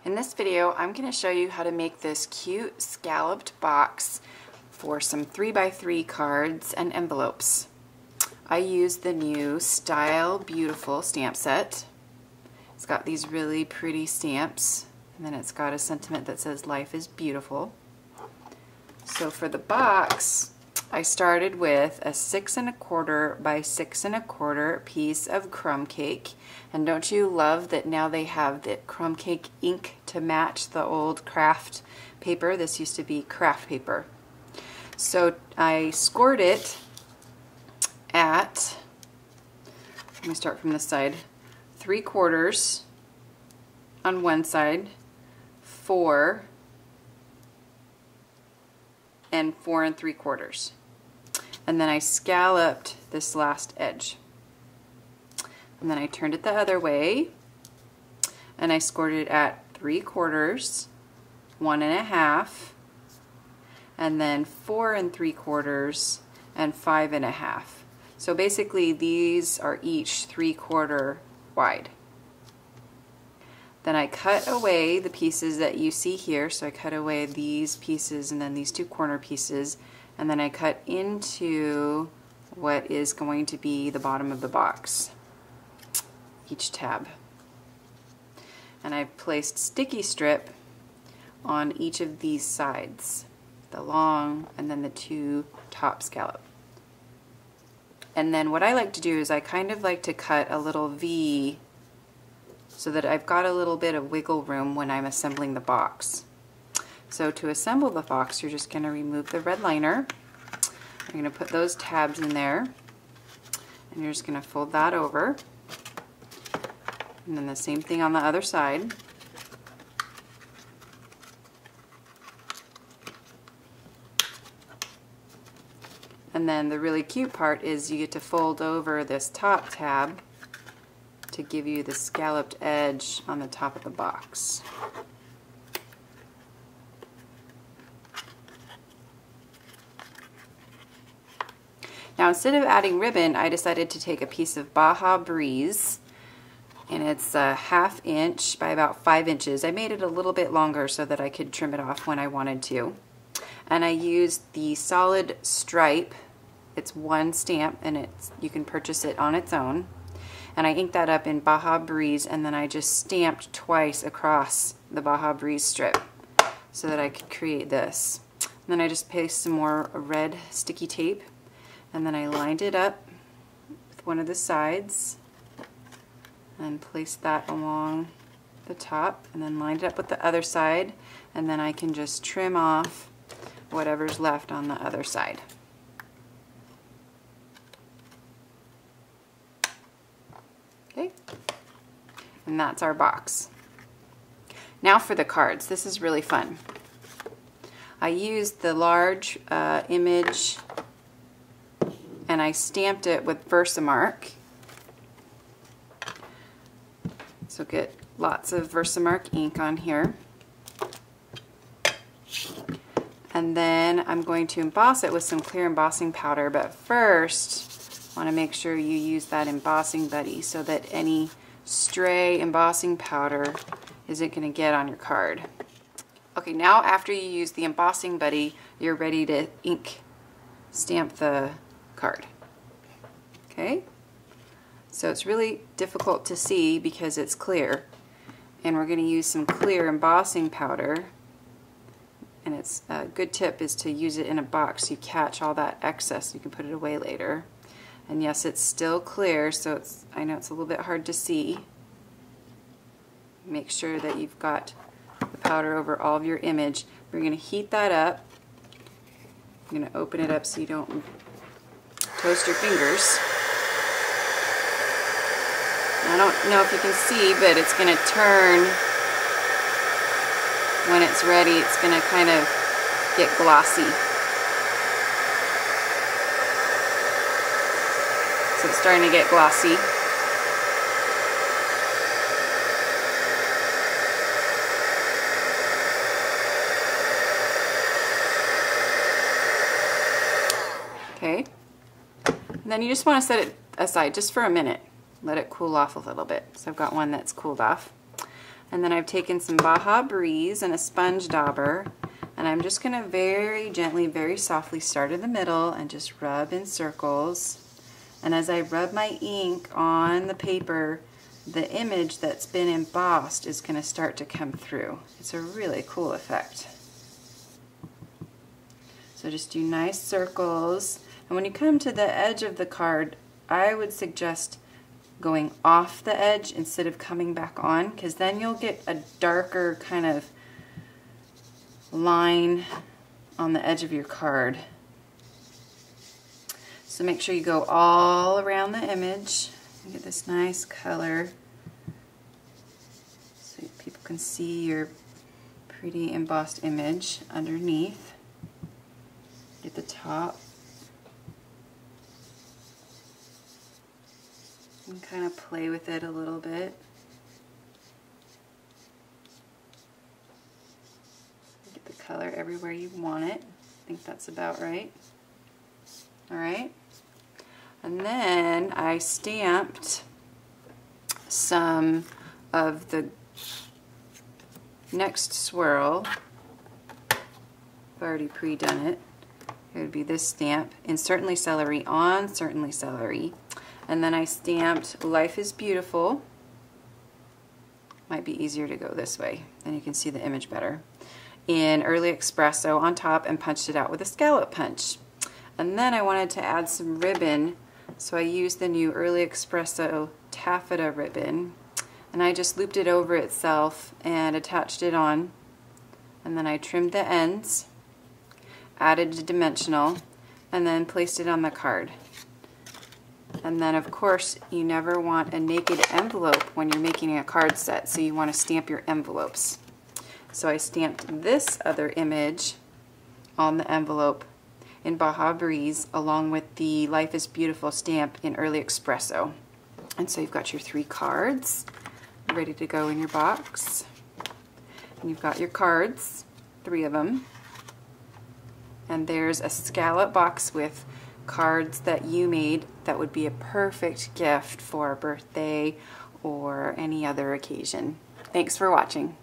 In this video, I'm going to show you how to make this cute scalloped box for some 3x3 cards and envelopes. I used the new Style Beautiful stamp set. It's got these really pretty stamps, and then it's got a sentiment that says life is beautiful. So for the box, I started with a 6 1/4 by 6 1/4 piece of crumb cake. And don't you love that now they have the crumb cake ink to match the old craft paper? This used to be craft paper. So I scored it at, let me start from this side, 3/4 on one side, 4 and 4 3/4. And then I scalloped this last edge. And then I turned it the other way and I scored it at 3/4, 1 1/2, and then 4 3/4 and 5 1/2. So basically these are each 3/4 wide. Then I cut away the pieces that you see here. So I cut away these pieces and then these two corner pieces, and then I cut into what is going to be the bottom of the box, each tab. And I placed sticky strip on each of these sides, the long and then the two top scallop. And then what I like to do is I kind of like to cut a little V so that I've got a little bit of wiggle room when I'm assembling the box. So to assemble the box, you're just going to remove the red liner. You're going to put those tabs in there, and you're just going to fold that over. And then the same thing on the other side. And then the really cute part is you get to fold over this top tab to give you the scalloped edge on the top of the box. Now instead of adding ribbon, I decided to take a piece of Baja Breeze, and it's a 1/2 inch by about 5 inches. I made it a little bit longer so that I could trim it off when I wanted to. And I used the solid stripe. It's one stamp, and you can purchase it on its own. And I inked that up in Baja Breeze, and then I just stamped twice across the Baja Breeze strip so that I could create this. And then I just pasted some more red sticky tape, and then I lined it up with one of the sides and placed that along the top, and then lined it up with the other side, and then I can just trim off whatever's left on the other side. Okay, and that's our box. Now for the cards. This is really fun. I used the large image, and I stamped it with Versamark. So get lots of Versamark ink on here. And then I'm going to emboss it with some clear embossing powder, but first want to make sure you use that embossing buddy so that any stray embossing powder isn't going to get on your card. Okay, now after you use the embossing buddy, you're ready to stamp the card. Okay? So it's really difficult to see because it's clear, and we're going to use some clear embossing powder, and it's a good tip is to use it in a box so you catch all that excess. You can put it away later. And yes, it's still clear, so I know it's a little bit hard to see. Make sure that you've got the powder over all of your image. We're going to heat that up. I'm going to open it up so you don't toast your fingers. I don't know if you can see, but it's going to turn when it's ready. It's going to kind of get glossy. So it's starting to get glossy. Okay. And then you just want to set it aside just for a minute. Let it cool off a little bit. So I've got one that's cooled off. And then I've taken some Baja Breeze and a sponge dauber, and I'm just going to very gently, very softly start in the middle and just rub in circles. And as I rub my ink on the paper, the image that's been embossed is going to start to come through. It's a really cool effect. So just do nice circles. And when you come to the edge of the card, I would suggest going off the edge instead of coming back on, because then you'll get a darker kind of line on the edge of your card. So make sure you go all around the image and get this nice color so people can see your pretty embossed image underneath. Get the top. And kind of play with it a little bit. Get the color everywhere you want it. I think that's about right. Alright. And then I stamped some of the next swirl. I've already pre-done it. It would be this stamp in Certainly Celery on Certainly Celery. And then I stamped Life is Beautiful. Might be easier to go this way, then you can see the image better. In Early Espresso on top, and punched it out with a scallop punch. And then I wanted to add some ribbon, so I used the new Early Espresso taffeta ribbon. And I just looped it over itself and attached it on. And then I trimmed the ends, added a dimensional, and then placed it on the card. And then of course you never want a naked envelope when you're making a card set, so you want to stamp your envelopes. So I stamped this other image on the envelope in Baja Breeze along with the Life is Beautiful stamp in Early Espresso. And so you've got your 3 cards ready to go in your box. And you've got your cards, 3 of them. And there's a scallop box with cards that you made that would be a perfect gift for a birthday or any other occasion. Thanks for watching.